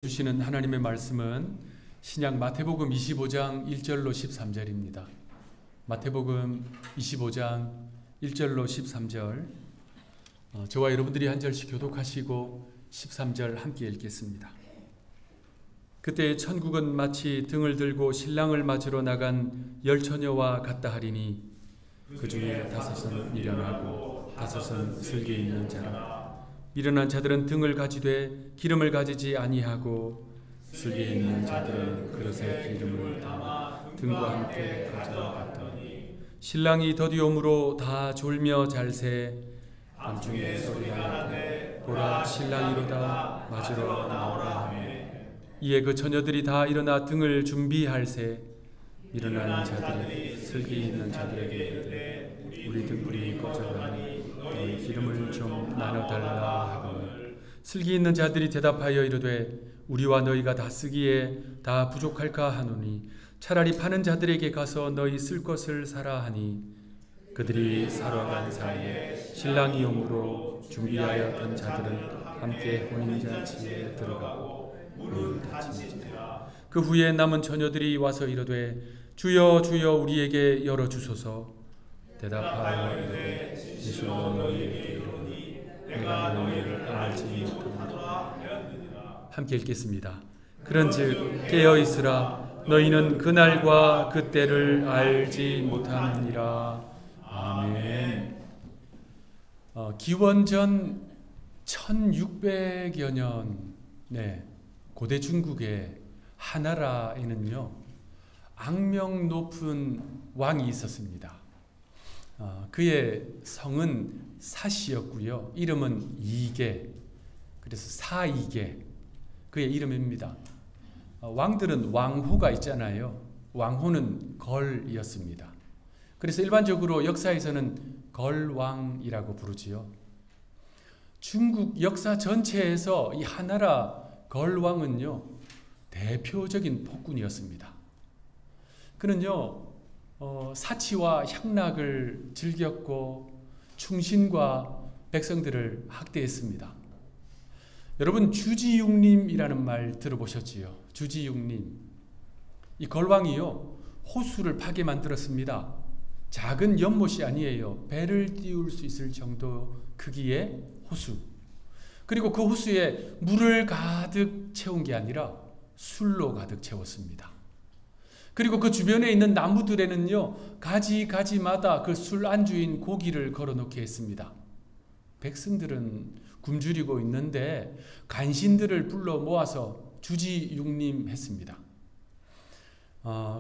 주시는 하나님의 말씀은 신약 마태복음 25장 1절로 13절입니다. 마태복음 25장 1절로 13절, 저와 여러분들이 한 절씩 교독하시고 13절 함께 읽겠습니다. 그때 천국은 마치 등을 들고 신랑을 맞으러 나간 열 처녀와 같다 하리니 그 중에 다섯은 미련하고 다섯은 슬기 있는 자라. 미련한 자들은 등을 가지되 기름을 가지지 아니하고 슬기 있는 자들은 그릇에 기름을 담아 등과 함께 가져갔더니 신랑이 더디옴으로 다 졸며 잘새 밤중에 소리가 나되 보라 신랑이로다 맞으러 나오라 하매 이에 그 처녀들이 다 일어나 등을 준비할새 미련한 자들이 슬기 있는 자들에게 이르되 우리 등불이 꺼져가니 너희 기름을 좀 나눠달라 하거늘 슬기 있는 자들이 대답하여 이르되 우리와 너희가 다 쓰기에 다 부족할까 하노니 차라리 파는 자들에게 가서 너희 쓸 것을 사라 하니 그들이 사러 간 사이에 신랑이 오므로 준비하였던 자들은 함께 혼인잔치에 들어가고 문을 닫힌지라. 그 후에 남은 처녀들이 와서 이르되 주여 주여 우리에게 열어주소서. 대답하여 이르되 진실로 너희에게 이르노니 내가 너희를 알지 못하노라. 함께 읽겠습니다. 그런즉 깨어있으라. 너희는 그날과 그때를 알지 못하느니라. 아멘. 기원전 1600여 년 고대 중국의 하나라에는요 악명 높은 왕이 있었습니다. 그의 성은 사시였고요. 이름은 이계, 그래서 사이계, 그의 이름입니다. 왕들은 왕호가 있잖아요. 왕호는 걸이었습니다. 그래서 일반적으로 역사에서는 걸왕이라고 부르지요. 중국 역사 전체에서 이 하나라 걸왕은요 대표적인 폭군이었습니다. 그는요 사치와 향락을 즐겼고 충신과 백성들을 학대했습니다. 여러분 주지육림이라는 말 들어보셨지요? 주지육림. 이 걸왕이요 호수를 파게 만들었습니다. 작은 연못이 아니에요. 배를 띄울 수 있을 정도 크기의 호수. 그리고 그 호수에 물을 가득 채운 게 아니라 술로 가득 채웠습니다. 그리고 그 주변에 있는 나무들에는요 가지마다 그 술 안주인 고기를 걸어놓게 했습니다. 백성들은 굶주리고 있는데 간신들을 불러 모아서 주지육림했습니다.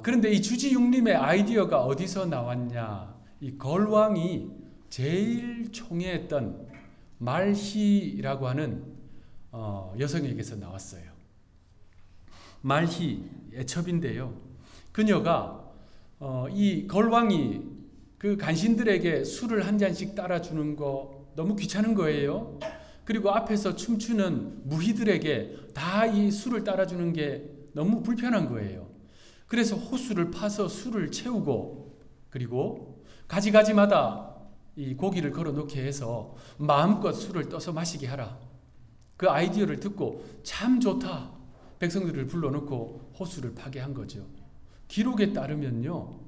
그런데 이 주지육림의 아이디어가 어디서 나왔냐? 이 걸왕이 제일 총애했던 말희라고 하는 여성에게서 나왔어요. 말희, 애첩인데요. 그녀가 이 걸왕이 그 간신들에게 술을 한 잔씩 따라주는 거 너무 귀찮은 거예요. 그리고 앞에서 춤추는 무희들에게 다 이 술을 따라주는 게 너무 불편한 거예요. 그래서 호수를 파서 술을 채우고 그리고 가지마다 이 고기를 걸어놓게 해서 마음껏 술을 떠서 마시게 하라. 그 아이디어를 듣고 참 좋다. 백성들을 불러놓고 호수를 파게 한 거죠. 기록에 따르면요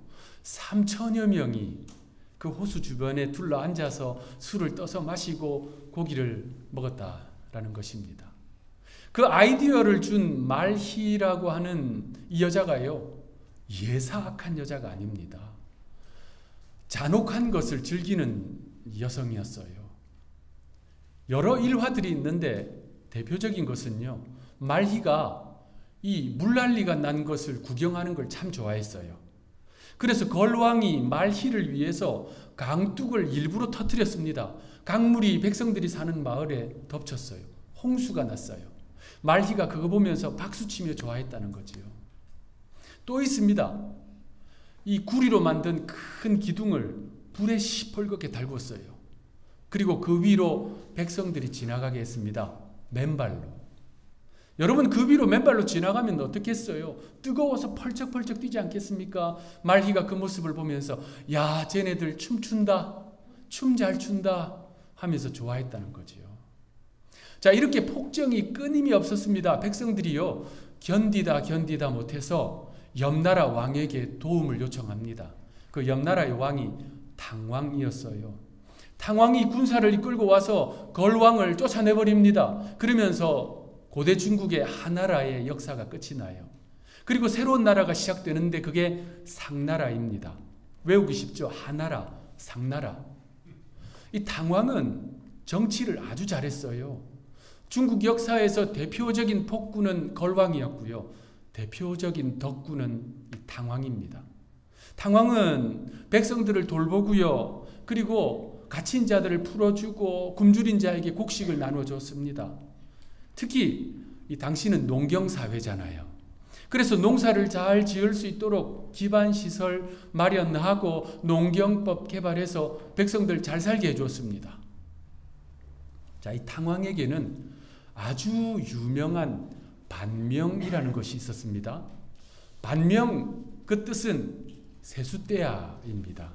3천여 명이 그 호수 주변에 둘러앉아서 술을 떠서 마시고 고기를 먹었다라는 것입니다. 그 아이디어를 준 말희라고 하는 이 여자가요 예사악한 여자가 아닙니다. 잔혹한 것을 즐기는 여성이었어요. 여러 일화들이 있는데 대표적인 것은요 말희가 이 물난리가 난 것을 구경하는 걸 참 좋아했어요. 그래서 걸왕이 말희를 위해서 강둑을 일부러 터뜨렸습니다. 강물이 백성들이 사는 마을에 덮쳤어요. 홍수가 났어요. 말희가 그거 보면서 박수치며 좋아했다는 거지요. 또 있습니다. 이 구리로 만든 큰 기둥을 불에 시뻘겋게 달궜어요. 그리고 그 위로 백성들이 지나가게 했습니다. 맨발로. 여러분 그 위로 맨발로 지나가면 어떻겠어요? 뜨거워서 펄쩍펄쩍 뛰지 않겠습니까? 말희가 그 모습을 보면서 야 쟤네들 춤춘다. 춤 잘 춘다 하면서 좋아했다는 거지요. 자, 이렇게 폭정이 끊임이 없었습니다. 백성들이요, 견디다 못해서 옆나라 왕에게 도움을 요청합니다. 그 옆나라의 왕이 당왕이었어요. 당왕이 군사를 이끌고 와서 걸왕을 쫓아내버립니다. 그러면서 고대 중국의 하나라의 역사가 끝이 나요. 그리고 새로운 나라가 시작되는데 그게 상나라입니다. 외우기 쉽죠? 하나라, 상나라. 이 당왕은 정치를 아주 잘했어요. 중국 역사에서 대표적인 폭군은 걸왕이었고요. 대표적인 덕군은 당왕입니다. 당왕은 백성들을 돌보고요. 그리고 갇힌 자들을 풀어주고 굶주린 자에게 곡식을 나눠줬습니다. 특히 이 당시는 농경사회잖아요. 그래서 농사를 잘 지을 수 있도록 기반시설 마련하고 농경법 개발해서 백성들 잘 살게 해줬습니다. 자, 이 당왕에게는 아주 유명한 반명이라는 것이 있었습니다. 반명, 그 뜻은 세숫대야입니다.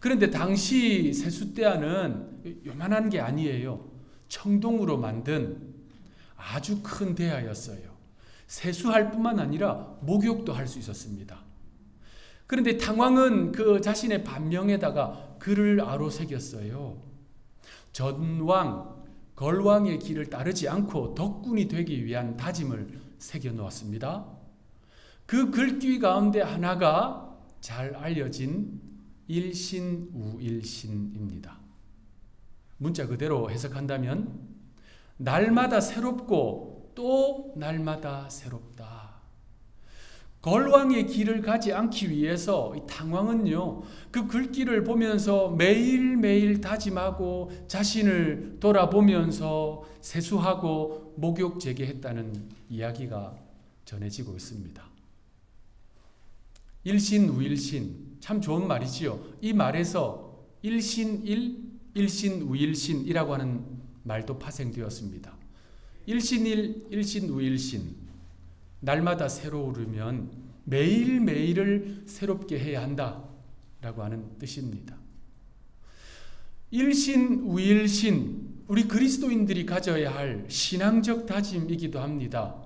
그런데 당시 세숫대야는 요만한 게 아니에요. 청동으로 만든 아주 큰 대야였어요. 세수할 뿐만 아니라 목욕도 할 수 있었습니다. 그런데 당왕은 그 자신의 반명에다가 글을 아로새겼어요. 전왕, 걸왕의 길을 따르지 않고 덕군이 되기 위한 다짐을 새겨놓았습니다. 그 글귀 가운데 하나가 잘 알려진 일신우일신입니다. 문자 그대로 해석한다면 날마다 새롭고 또 날마다 새롭다. 걸왕의 길을 가지 않기 위해서 이 당왕은요, 그 글귀를 보면서 매일매일 다짐하고 자신을 돌아보면서 세수하고 목욕 재개했다는 이야기가 전해지고 있습니다. 일신우일신, 참 좋은 말이지요. 이 말에서 일신일, 일신우일신이라고 하는 말도 파생되었습니다. 일신일, 일신우일신, 날마다 새로 오르면 매일매일을 새롭게 해야 한다라고 하는 뜻입니다. 일신우일신, 우리 그리스도인들이 가져야 할 신앙적 다짐이기도 합니다.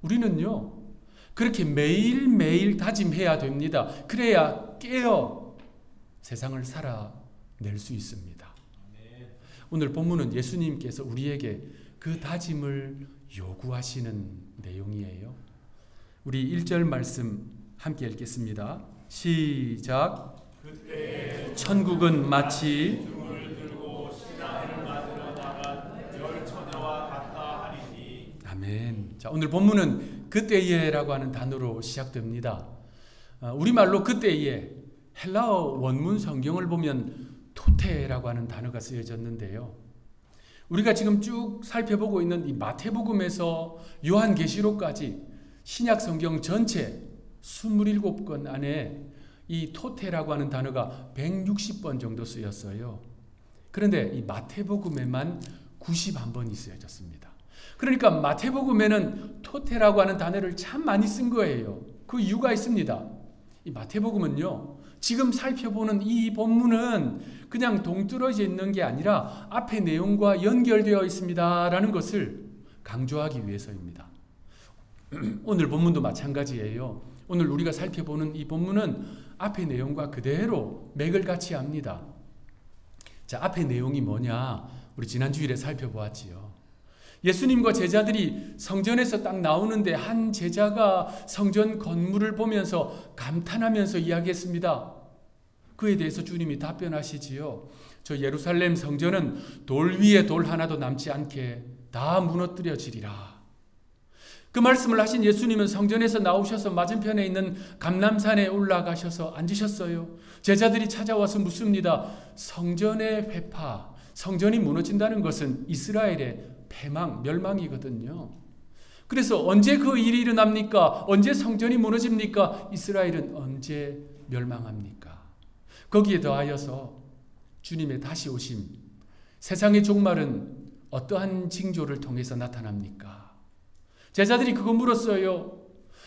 우리는요, 그렇게 매일매일 다짐해야 됩니다. 그래야 깨어 세상을 살아낼 수 있습니다. 오늘 본문은 예수님께서 우리에게 그 다짐을 요구하시는 내용이에요. 우리 1절 말씀 함께 읽겠습니다. 시작. 그때 천국은 마치 등을 들고 신랑을 맞으러 나간 열 처녀와 같다 하리니. 아멘. 자, 오늘 본문은 그때에라고 하는 단어로 시작됩니다. 우리말로 그때에, 헬라어 원문 성경을 보면 토테라고 하는 단어가 쓰여졌는데요. 우리가 지금 쭉 살펴보고 있는 이 마태복음에서 요한계시록까지 신약 성경 전체 27권 안에 이 토테라고 하는 단어가 160번 정도 쓰였어요. 그런데 이 마태복음에만 91번이 쓰여졌습니다. 그러니까 마태복음에는 토테라고 하는 단어를 참 많이 쓴 거예요. 그 이유가 있습니다. 이 마태복음은요, 지금 살펴보는 이 본문은 그냥 동떨어져 있는 게 아니라 앞의 내용과 연결되어 있습니다라는 것을 강조하기 위해서입니다. 오늘 본문도 마찬가지예요. 오늘 우리가 살펴보는 이 본문은 앞의 내용과 그대로 맥을 같이 합니다. 자, 앞의 내용이 뭐냐? 우리 지난 주일에 살펴보았지요. 예수님과 제자들이 성전에서 딱 나오는데 한 제자가 성전 건물을 보면서 감탄하면서 이야기했습니다. 그에 대해서 주님이 답변하시지요. 저 예루살렘 성전은 돌 위에 돌 하나도 남지 않게 다 무너뜨려지리라. 그 말씀을 하신 예수님은 성전에서 나오셔서 맞은편에 있는 감람산에 올라가셔서 앉으셨어요. 제자들이 찾아와서 묻습니다. 성전의 회파, 성전이 무너진다는 것은 이스라엘의 패망, 멸망이거든요. 그래서 언제 그 일이 일어납니까? 언제 성전이 무너집니까? 이스라엘은 언제 멸망합니까? 거기에 더하여서 주님의 다시 오심, 세상의 종말은 어떠한 징조를 통해서 나타납니까? 제자들이 그거 물었어요.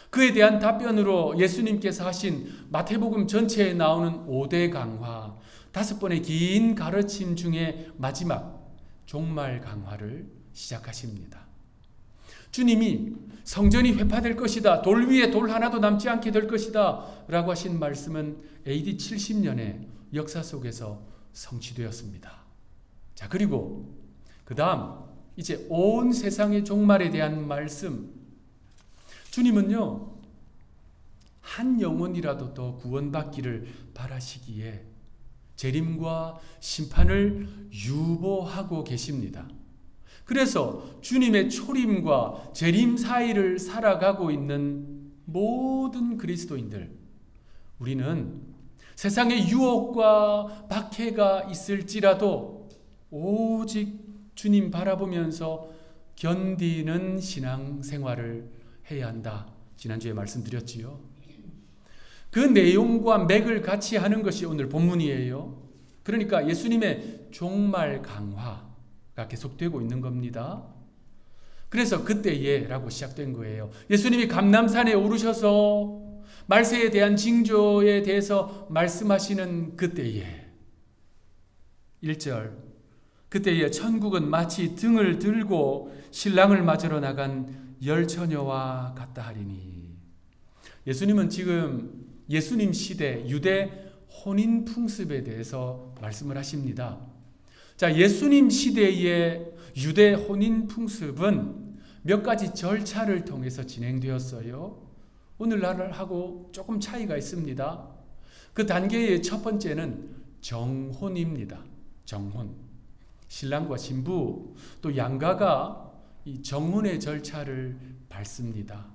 그에 대한 답변으로 예수님께서 하신 마태복음 전체에 나오는 5대 강화, 5번의 긴 가르침 중에 마지막 종말 강화를 시작하십니다. 주님이 성전이 회파될 것이다. 돌 위에 돌 하나도 남지 않게 될 것이다. 라고 하신 말씀은 AD 70년의 역사 속에서 성취되었습니다. 자, 그리고 그 다음 이제 온 세상의 종말에 대한 말씀. 주님은요, 한 영혼이라도 더 구원받기를 바라시기에 재림과 심판을 유보하고 계십니다. 그래서 주님의 초림과 재림 사이를 살아가고 있는 모든 그리스도인들, 우리는 세상의 유혹과 박해가 있을지라도 오직 주님 바라보면서 견디는 신앙생활을 해야 한다. 지난주에 말씀드렸지요. 그 내용과 맥을 같이 하는 것이 오늘 본문이에요. 그러니까 예수님의 종말 강화가 계속되고 있는 겁니다. 그래서 그때에 라고 시작된 거예요. 예수님이 감람산에 오르셔서 말세에 대한 징조에 대해서 말씀하시는 그때에 1절, 그때에 천국은 마치 등을 들고 신랑을 맞으러 나간 열처녀와 같다 하리니. 예수님은 지금 예수님 시대 유대 혼인 풍습에 대해서 말씀을 하십니다. 자, 예수님 시대의 유대 혼인 풍습은 몇 가지 절차를 통해서 진행되었어요. 오늘날하고 조금 차이가 있습니다. 그 단계의 첫 번째는 정혼입니다. 정혼. 신랑과 신부 또 양가가 이 정혼의 절차를 밟습니다.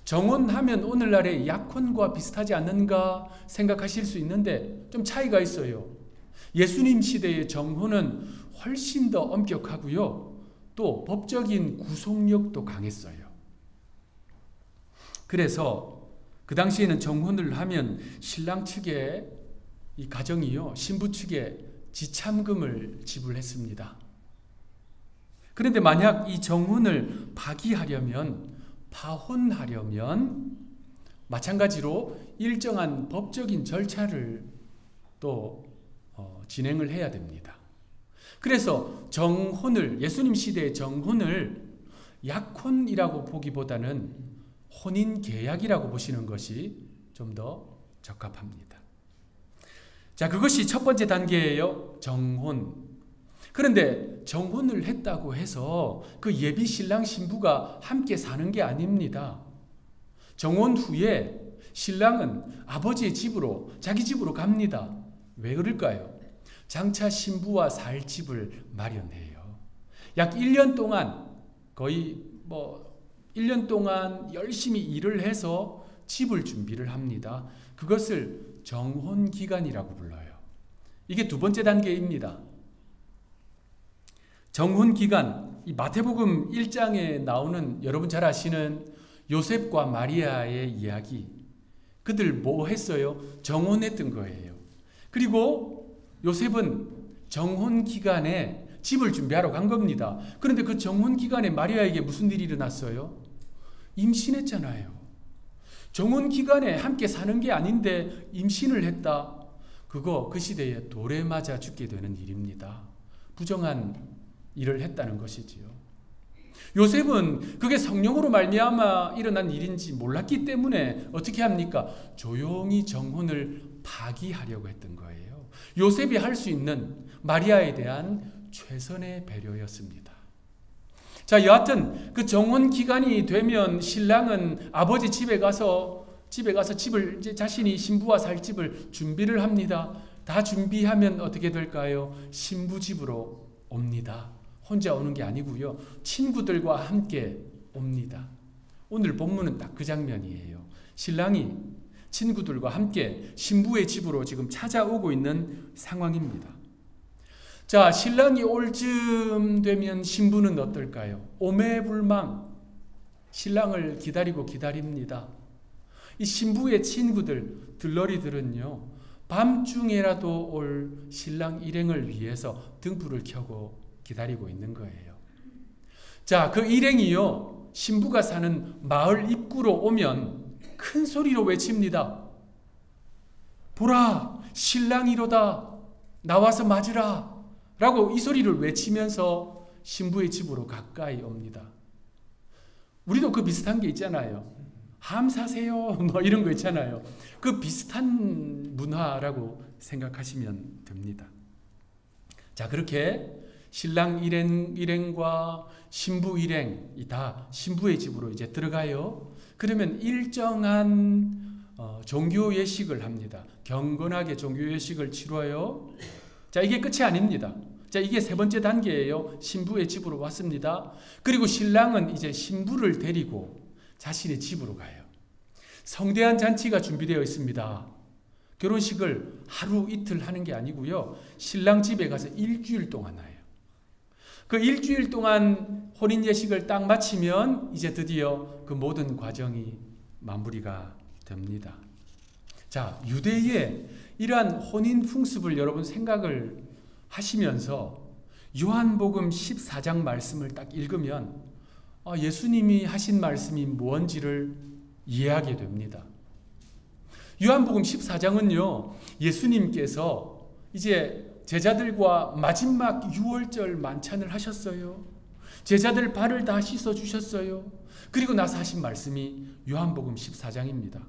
정혼하면 오늘날의 약혼과 비슷하지 않는가 생각하실 수 있는데 좀 차이가 있어요. 예수님 시대의 정혼은 훨씬 더 엄격하고요. 또 법적인 구속력도 강했어요. 그래서 그 당시에는 정혼을 하면 신랑 측에 이 가정이요, 신부 측에 지참금을 지불했습니다. 그런데 만약 이 정혼을 파혼하려면 마찬가지로 일정한 법적인 절차를 또 진행을 해야 됩니다. 그래서 정혼을, 예수님 시대의 정혼을 약혼이라고 보기보다는 혼인 계약이라고 보시는 것이 좀 더 적합합니다. 자, 그것이 첫 번째 단계예요. 정혼. 그런데 정혼을 했다고 해서 그 예비 신랑 신부가 함께 사는 게 아닙니다. 정혼 후에 신랑은 아버지의 집으로, 자기 집으로 갑니다. 왜 그럴까요? 장차 신부와 살 집을 마련해요. 약 1년 동안, 거의 1년 동안 열심히 일을 해서 집을 준비를 합니다. 그것을 정혼 기간이라고 불러요. 이게 두 번째 단계입니다. 정혼 기간, 이 마태복음 1장에 나오는 여러분 잘 아시는 요셉과 마리아의 이야기. 그들 뭐 했어요? 정혼했던 거예요. 그리고 요셉은 정혼 기간에 집을 준비하러 간 겁니다. 그런데 그 정혼 기간에 마리아에게 무슨 일이 일어났어요? 임신했잖아요. 정혼 기간에 함께 사는 게 아닌데 임신을 했다. 그거 그 시대에 돌에 맞아 죽게 되는 일입니다. 부정한 일을 했다는 것이지요. 요셉은 그게 성령으로 말미암아 일어난 일인지 몰랐기 때문에 어떻게 합니까? 조용히 정혼을 파기하려고 했던 거예요. 요셉이 할 수 있는 마리아에 대한 최선의 배려였습니다. 자, 여하튼 그 정혼 기간이 되면 신랑은 아버지 집에 가서 집을 이제 자신이 신부와 살 집을 준비를 합니다. 다 준비하면 어떻게 될까요? 신부 집으로 옵니다. 혼자 오는 게 아니고요. 친구들과 함께 옵니다. 오늘 본문은 딱 그 장면이에요. 신랑이 친구들과 함께 신부의 집으로 지금 찾아오고 있는 상황입니다. 자, 신랑이 올 즈음 되면 신부는 어떨까요? 오매불망 신랑을 기다립니다. 이 신부의 친구들, 들러리들은요, 밤중에라도 올 신랑 일행을 위해서 등불을 켜고 기다리고 있는 거예요. 자, 그 일행이요, 신부가 사는 마을 입구로 오면 큰 소리로 외칩니다. 보라, 신랑이로다. 나와서 맞으라. 라고 이 소리를 외치면서 신부의 집으로 가까이 옵니다. 우리도 그 비슷한 게 있잖아요. 함 사세요 뭐 이런 거 있잖아요. 그 비슷한 문화라고 생각하시면 됩니다. 자, 그렇게 신랑 일행과 신부 일행이 다 신부의 집으로 이제 들어가요. 그러면 일정한 종교 예식을 합니다. 경건하게 종교 예식을 치러요. 자, 이게 끝이 아닙니다. 자, 이게 세 번째 단계예요. 신부의 집으로 왔습니다. 그리고 신랑은 이제 신부를 데리고 자신의 집으로 가요. 성대한 잔치가 준비되어 있습니다. 결혼식을 하루 이틀 하는 게 아니고요. 신랑 집에 가서 일주일 동안 와요. 그 일주일 동안 혼인 예식을 딱 마치면 이제 드디어 그 모든 과정이 마무리가 됩니다. 자, 유대의 이러한 혼인 풍습을 여러분 생각을 하시면서 요한복음 14장 말씀을 딱 읽으면 예수님이 하신 말씀이 뭔지를 이해하게 됩니다. 요한복음 14장은요, 예수님께서 이제 제자들과 마지막 유월절 만찬을 하셨어요. 제자들 발을 다 씻어 주셨어요. 그리고 나서 하신 말씀이 요한복음 14장입니다.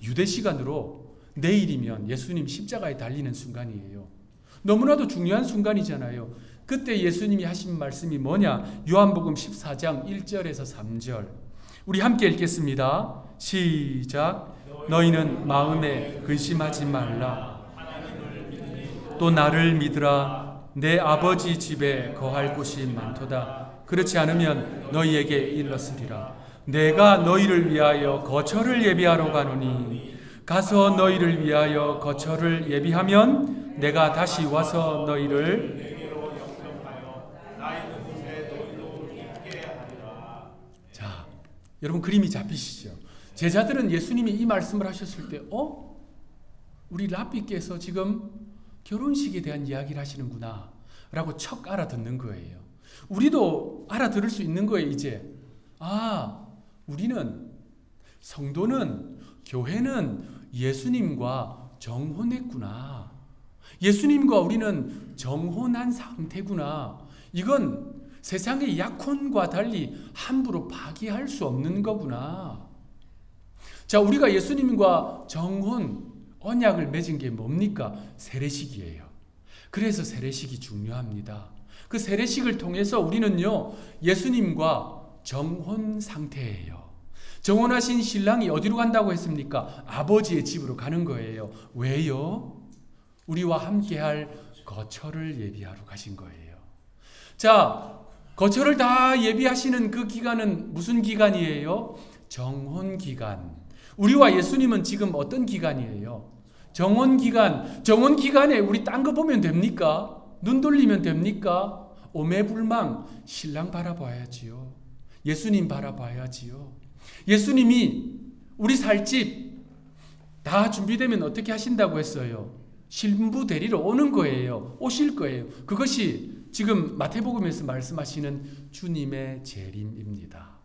유대 시간으로 내일이면 예수님 십자가에 달리는 순간이에요. 너무나도 중요한 순간이잖아요. 그때 예수님이 하신 말씀이 뭐냐? 요한복음 14장 1절에서 3절. 우리 함께 읽겠습니다. 시작. 너희는 마음에 근심하지 말라. 또 나를 믿으라. 내 아버지 집에 거할 곳이 많도다. 그렇지 않으면 너희에게 일렀으리라. 내가 너희를 위하여 거처를 예비하러 가노니 가서 너희를 위하여 거처를 예비하면 내가 다시 와서 너희를 자, 여러분 그림이 잡히시죠? 제자들은 예수님이 이 말씀을 하셨을 때 우리 랍비께서 지금 결혼식에 대한 이야기를 하시는구나 라고 척 알아듣는 거예요. 우리도 알아들을 수 있는 거예요. 이제 우리는 성도는 교회는 예수님과 정혼했구나. 예수님과 우리는 정혼한 상태구나. 이건 세상의 약혼과 달리 함부로 파기할 수 없는 거구나. 자, 우리가 예수님과 정혼 언약을 맺은 게 뭡니까? 세례식이에요. 그래서 세례식이 중요합니다. 그 세례식을 통해서 우리는요, 예수님과 정혼 상태예요. 정혼하신 신랑이 어디로 간다고 했습니까? 아버지의 집으로 가는 거예요. 왜요? 우리와 함께할 거처를 예비하러 가신 거예요. 자, 거처를 다 예비하시는 그 기간은 무슨 기간이에요? 정혼 기간. 우리와 예수님은 지금 어떤 기간이에요? 정혼 기간. 정혼 기간에 우리 딴 거 보면 됩니까? 눈 돌리면 됩니까? 오매불망 신랑 바라봐야지요. 예수님 바라봐야지요. 예수님이 우리 살 집 다 준비되면 어떻게 하신다고 했어요? 신부 데리러 오는 거예요. 오실 거예요. 그것이 지금 마태복음에서 말씀하시는 주님의 재림입니다.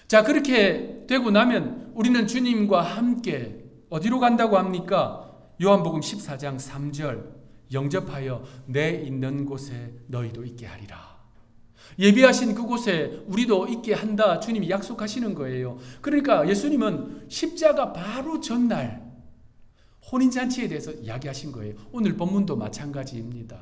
자, 그렇게 되고 나면 우리는 주님과 함께 어디로 간다고 합니까? 요한복음 14장 3절 영접하여 내 있는 곳에 너희도 있게 하리라. 예비하신 그곳에 우리도 있게 한다. 주님이 약속하시는 거예요. 그러니까 예수님은 십자가 바로 전날 혼인잔치에 대해서 이야기하신 거예요. 오늘 본문도 마찬가지입니다.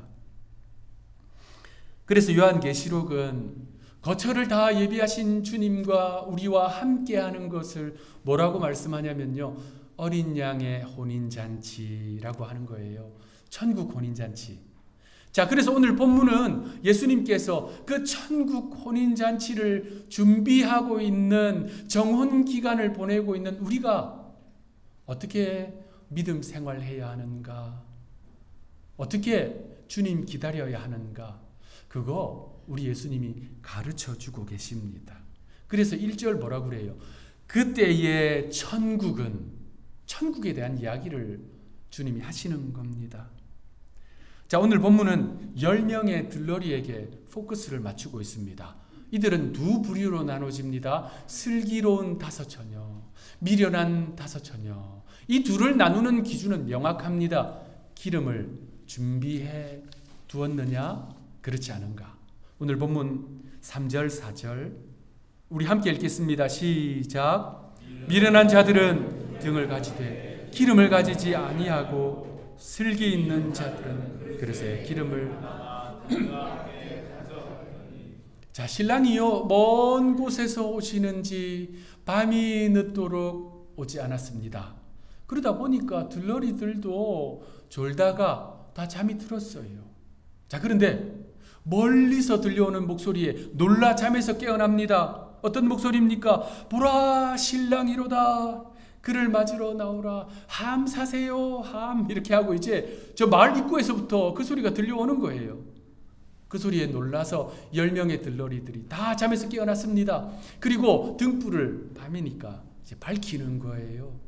그래서 요한계시록은 거처를 다 예비하신 주님과 우리와 함께하는 것을 뭐라고 말씀하냐면요, 어린 양의 혼인잔치라고 하는 거예요. 천국 혼인잔치. 자, 그래서 오늘 본문은 예수님께서 그 천국 혼인잔치를 준비하고 있는 정혼 기간을 보내고 있는 우리가 어떻게 믿음 생활해야 하는가, 어떻게 주님 기다려야 하는가, 그거 우리 예수님이 가르쳐주고 계십니다. 그래서 1절 뭐라고 그래요? 그때의 천국에 대한 이야기를 주님이 하시는 겁니다. 자, 오늘 본문은 10명의 들러리에게 포커스를 맞추고 있습니다. 이들은 두 부류로 나눠집니다. 슬기로운 다섯 처녀, 미련한 다섯 처녀. 이 둘을 나누는 기준은 명확합니다. 기름을 준비해 두었느냐? 그렇지 않은가? 오늘 본문 3절 4절 우리 함께 읽겠습니다. 시작. 미련한 자들은 등을 가지되 기름을 가지지 아니하고 슬기 있는 자들은 그릇에 기름을 자, 신랑이요 먼 곳에서 오시는지 밤이 늦도록 오지 않았습니다. 그러다 보니까 들러리들도 졸다가 다 잠이 들었어요. 자, 그런데 멀리서 들려오는 목소리에 놀라 잠에서 깨어납니다. 어떤 목소리입니까? 보라, 신랑이로다. 그를 맞으러 나오라. 함 사세요. 함. 이렇게 하고 이제 저 마을 입구에서부터 그 소리가 들려오는 거예요. 그 소리에 놀라서 10명의 들러리들이 다 잠에서 깨어났습니다. 그리고 등불을 밤이니까 이제 밝히는 거예요.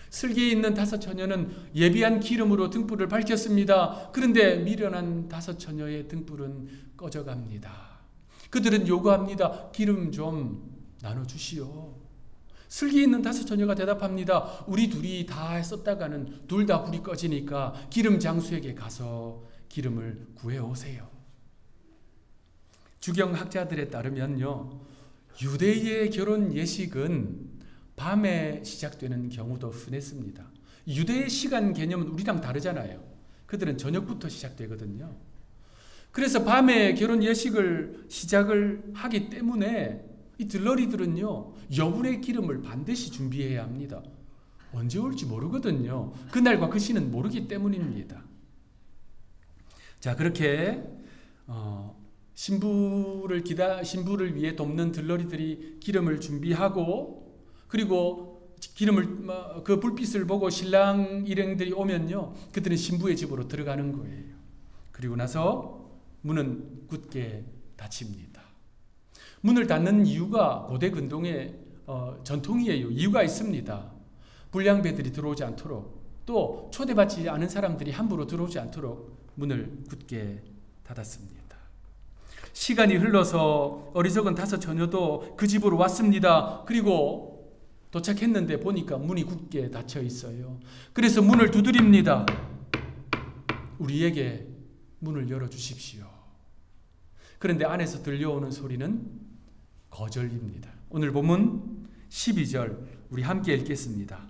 슬기 있는 5 처녀는 예비한 기름으로 등불을 밝혔습니다. 그런데 미련한 5 처녀의 등불은 꺼져갑니다. 그들은 요구합니다. 기름 좀 나눠주시오. 슬기 있는 5 처녀가 대답합니다. 우리 둘이 다 썼다가는 둘 다 불이 꺼지니까 기름 장수에게 가서 기름을 구해오세요. 주경학자들에 따르면요, 유대의 결혼 예식은 밤에 시작되는 경우도 흔했습니다. 유대의 시간 개념은 우리랑 다르잖아요. 그들은 저녁부터 시작되거든요. 그래서 밤에 결혼 예식을 시작을 하기 때문에 이 들러리들은요, 여분의 기름을 반드시 준비해야 합니다. 언제 올지 모르거든요. 그날과 그 시는 모르기 때문입니다. 자, 그렇게 신부를 위해 돕는 들러리들이 기름을 준비하고, 그리고 그 불빛을 보고 신랑 일행들이 오면요, 그들은 신부의 집으로 들어가는 거예요. 그리고 나서 문은 굳게 닫힙니다. 문을 닫는 이유가 고대 근동의 전통이에요. 이유가 있습니다. 불량배들이 들어오지 않도록, 또 초대받지 않은 사람들이 함부로 들어오지 않도록 문을 굳게 닫았습니다. 시간이 흘러서 어리석은 5 처녀도 그 집으로 왔습니다. 그리고 도착했는데 보니까 문이 굳게 닫혀 있어요. 그래서 문을 두드립니다. 우리에게 문을 열어주십시오. 그런데 안에서 들려오는 소리는 거절입니다. 오늘 본문 12절 우리 함께 읽겠습니다.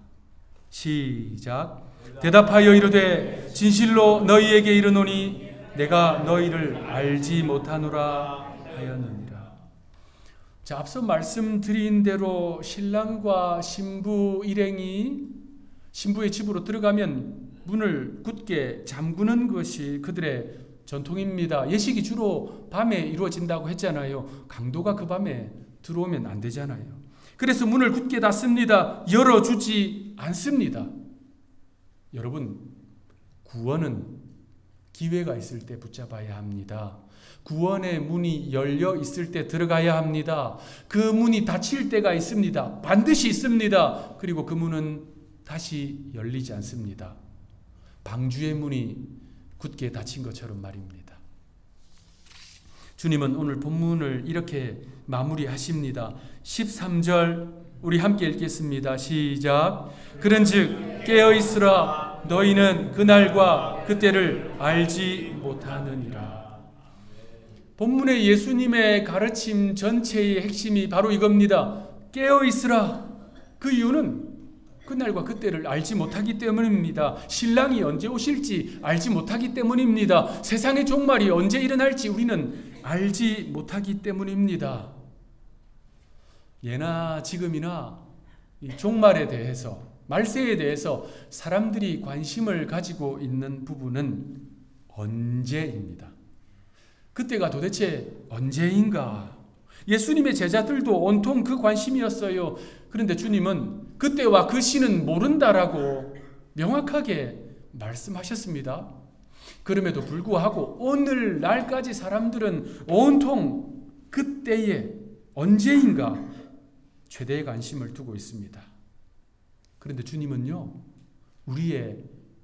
시작. 대답하여 이르되 진실로 너희에게 이르노니 내가 너희를 알지 못하노라 하였느니라. 자, 앞서 말씀드린 대로 신랑과 신부 일행이 신부의 집으로 들어가면 문을 굳게 잠그는 것이 그들의 전통입니다. 예식이 주로 밤에 이루어진다고 했잖아요. 강도가 그 밤에 들어오면 안 되잖아요. 그래서 문을 굳게 닫습니다. 열어주지 않습니다. 여러분, 구원은 기회가 있을 때 붙잡아야 합니다. 구원의 문이 열려 있을 때 들어가야 합니다. 그 문이 닫힐 때가 있습니다. 반드시 있습니다. 그리고 그 문은 다시 열리지 않습니다. 방주의 문이 굳게 닫힌 것처럼 말입니다. 주님은 오늘 본문을 이렇게 마무리하십니다. 13절 우리 함께 읽겠습니다. 시작. 그런즉 깨어있으라. 너희는 그날과 그때를 알지 못하느니라. 본문의 예수님의 가르침 전체의 핵심이 바로 이겁니다. 깨어있으라. 그 이유는 그날과 그때를 알지 못하기 때문입니다. 신랑이 언제 오실지 알지 못하기 때문입니다. 세상의 종말이 언제 일어날지 우리는 알지 못하기 때문입니다. 예나 지금이나 이 종말에 대해서, 말세에 대해서 사람들이 관심을 가지고 있는 부분은 언제입니다. 그때가 도대체 언제인가? 예수님의 제자들도 온통 그 관심이었어요. 그런데 주님은 그때와 그 시는 모른다라고 명확하게 말씀하셨습니다. 그럼에도 불구하고 오늘날까지 사람들은 온통 그때에 언제인가 최대의 관심을 두고 있습니다. 그런데 주님은요, 우리의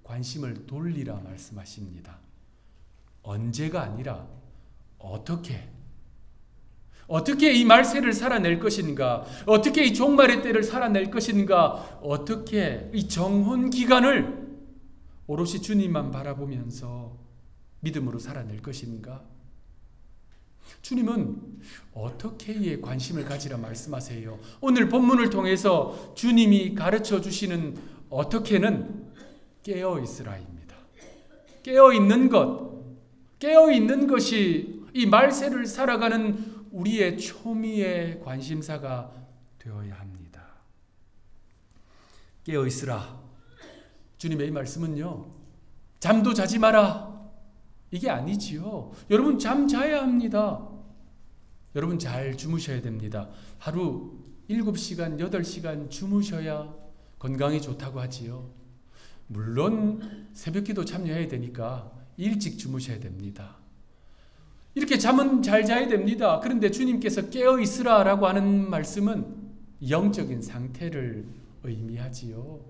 관심을 돌리라 말씀하십니다. 언제가 아니라 어떻게 이 말세를 살아낼 것인가? 어떻게 이 종말의 때를 살아낼 것인가? 어떻게 이 정혼 기간을 오롯이 주님만 바라보면서 믿음으로 살아낼 것인가? 주님은 어떻게에 관심을 가지라 말씀하세요? 오늘 본문을 통해서 주님이 가르쳐 주시는 어떻게는 깨어 있으라입니다. 깨어 있는 것이 이 말세를 살아가는 우리의 초미의 관심사가 되어야 합니다. 깨어 있으라. 주님의 이 말씀은요, 잠도 자지 마라, 이게 아니지요. 여러분 잠 자야 합니다. 여러분 잘 주무셔야 됩니다. 하루 7시간, 8시간 주무셔야 건강이 좋다고 하지요. 물론 새벽기도 참여해야 되니까 일찍 주무셔야 됩니다. 이렇게 잠은 잘 자야 됩니다. 그런데 주님께서 깨어 있으라 라고 하는 말씀은 영적인 상태를 의미하지요.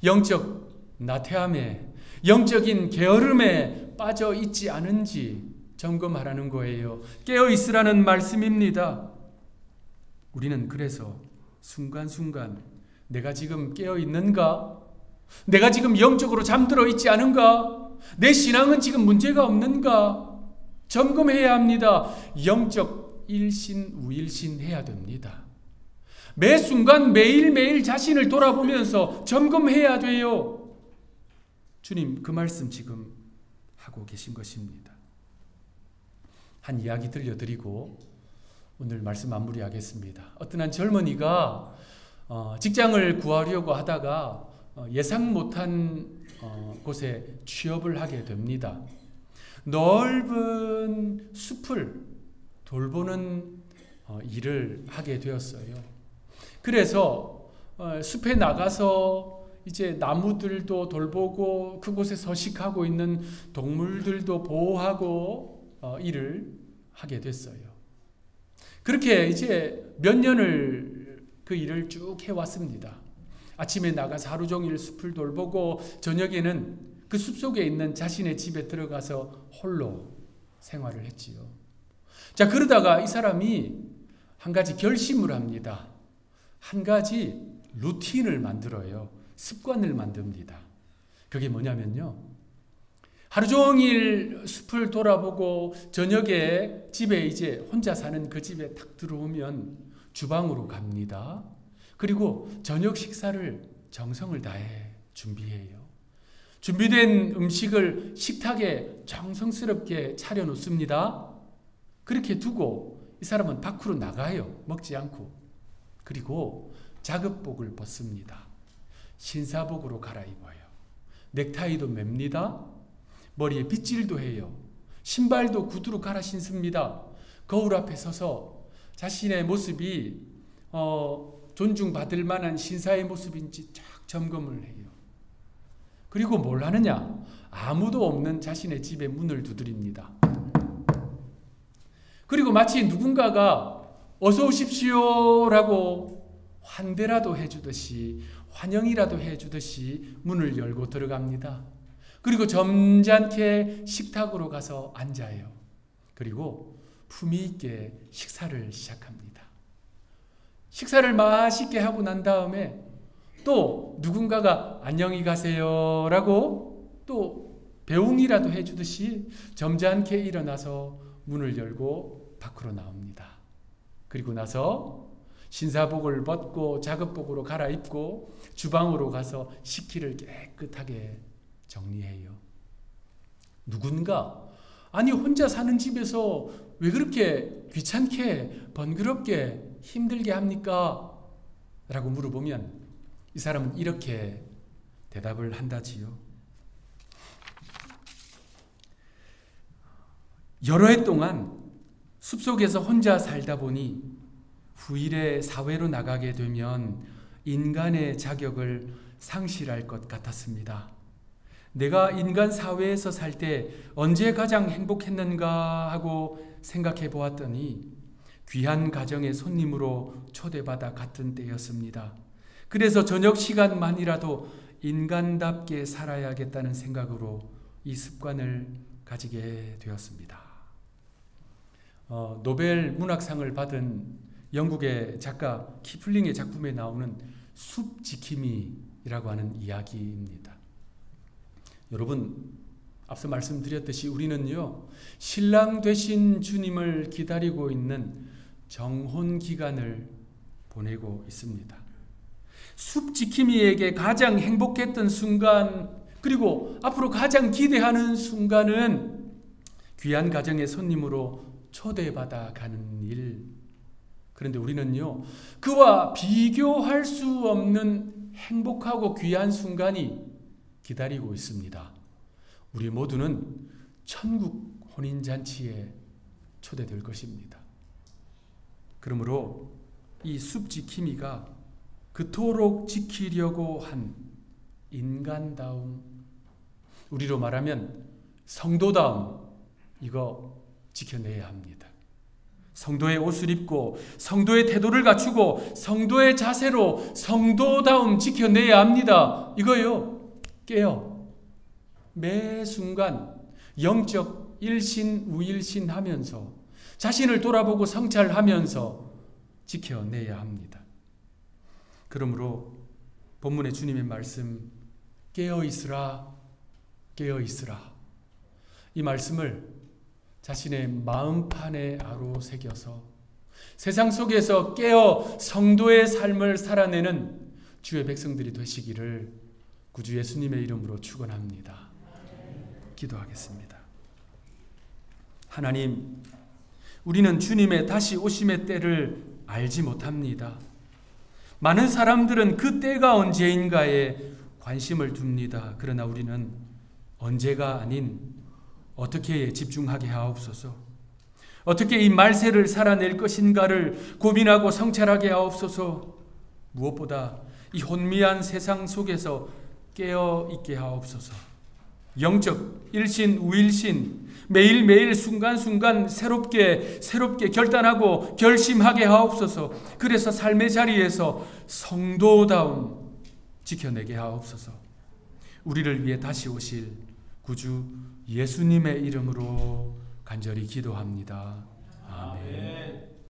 영적 나태함에, 영적인 게으름에 빠져 있지 않은지 점검하라는 거예요. 깨어 있으라는 말씀입니다. 우리는 그래서 순간순간 내가 지금 깨어 있는가? 내가 지금 영적으로 잠들어 있지 않은가? 내 신앙은 지금 문제가 없는가? 점검해야 합니다. 영적 일신, 우일신 해야 됩니다. 매 순간 매일매일 자신을 돌아보면서 점검해야 돼요. 주님 그 말씀 지금 하고 계신 것입니다. 한 이야기 들려드리고 오늘 말씀 마무리하겠습니다. 어떤 한 젊은이가 직장을 구하려고 하다가 예상 못한 곳에 취업을 하게 됩니다. 넓은 숲을 돌보는 일을 하게 되었어요. 그래서 숲에 나가서 이제 나무들도 돌보고 그곳에 서식하고 있는 동물들도 보호하고 일을 하게 됐어요. 그렇게 이제 몇 년을 그 일을 쭉 해왔습니다. 아침에 나가서 하루 종일 숲을 돌보고 저녁에는 그 숲속에 있는 자신의 집에 들어가서 홀로 생활을 했지요. 자, 그러다가 이 사람이 한 가지 결심을 합니다. 한 가지 루틴을 만들어요. 습관을 만듭니다. 그게 뭐냐면요, 하루 종일 숲을 돌아보고 저녁에 집에 이제 혼자 사는 그 집에 딱 들어오면 주방으로 갑니다. 그리고 저녁 식사를 정성을 다해 준비해요. 준비된 음식을 식탁에 정성스럽게 차려 놓습니다. 그렇게 두고 이 사람은 밖으로 나가요. 먹지 않고. 그리고 작업복을 벗습니다. 신사복으로 갈아입어요. 넥타이도 맵니다. 머리에 빗질도 해요. 신발도 구두로 갈아 신습니다. 거울 앞에 서서 자신의 모습이 존중받을 만한 신사의 모습인지 쫙 점검을 해요. 그리고 뭘 하느냐? 아무도 없는 자신의 집에 문을 두드립니다. 그리고 마치 누군가가 어서 오십시오 라고 환대라도 해주듯이, 환영이라도 해주듯이 문을 열고 들어갑니다. 그리고 점잖게 식탁으로 가서 앉아요. 그리고 품위 있게 식사를 시작합니다. 식사를 맛있게 하고 난 다음에 또 누군가가 안녕히 가세요 라고 또 배웅이라도 해주듯이 점잖게 일어나서 문을 열고 밖으로 나옵니다. 그리고 나서 신사복을 벗고 작업복으로 갈아입고 주방으로 가서 식기를 깨끗하게 정리해요. 누군가, 아니 혼자 사는 집에서 왜 그렇게 귀찮게 번거롭게 힘들게 합니까? 라고 물어보면 이 사람은 이렇게 대답을 한다지요. 여러 해 동안 숲속에서 혼자 살다 보니 후일에 사회로 나가게 되면 인간의 자격을 상실할 것 같았습니다. 내가 인간 사회에서 살 때 언제 가장 행복했는가 하고 생각해 보았더니 귀한 가정의 손님으로 초대받아 갔던 때였습니다. 그래서 저녁 시간만이라도 인간답게 살아야겠다는 생각으로 이 습관을 가지게 되었습니다. 노벨 문학상을 받은 영국의 작가 키플링의 작품에 나오는 숲 지킴이라고 하는 이야기입니다. 여러분, 앞서 말씀드렸듯이 우리는요, 신랑 되신 주님을 기다리고 있는 정혼 기간을 보내고 있습니다. 숲지킴이에게 가장 행복했던 순간, 그리고 앞으로 가장 기대하는 순간은 귀한 가정의 손님으로 초대받아 가는 일. 그런데 우리는요, 그와 비교할 수 없는 행복하고 귀한 순간이 기다리고 있습니다. 우리 모두는 천국 혼인잔치에 초대될 것입니다. 그러므로 이 숲지킴이가 그토록 지키려고 한 인간다움, 우리로 말하면 성도다움, 이거 지켜내야 합니다. 성도의 옷을 입고 성도의 태도를 갖추고 성도의 자세로 성도다움 지켜내야 합니다. 이거요, 깨어 매 순간 영적 일신 우일신 하면서 자신을 돌아보고 성찰하면서 지켜내야 합니다. 그러므로 본문의 주님의 말씀, 깨어있으라, 깨어있으라, 이 말씀을 자신의 마음판에 아로 새겨서 세상 속에서 깨어 성도의 삶을 살아내는 주의 백성들이 되시기를 구주 예수님의 이름으로 축원합니다. 기도하겠습니다. 하나님, 우리는 주님의 다시 오심의 때를 알지 못합니다. 많은 사람들은 그 때가 언제인가에 관심을 둡니다. 그러나 우리는 언제가 아닌 어떻게 집중하게 하옵소서. 어떻게 이 말세를 살아낼 것인가를 고민하고 성찰하게 하옵소서. 무엇보다 이 혼미한 세상 속에서 깨어 있게 하옵소서. 영적 일신 우일신 매일매일 순간순간 새롭게 결단하고 결심하게 하옵소서. 그래서 삶의 자리에서 성도다움 지켜내게 하옵소서. 우리를 위해 다시 오실 구주 예수님의 이름으로 간절히 기도합니다. 아멘.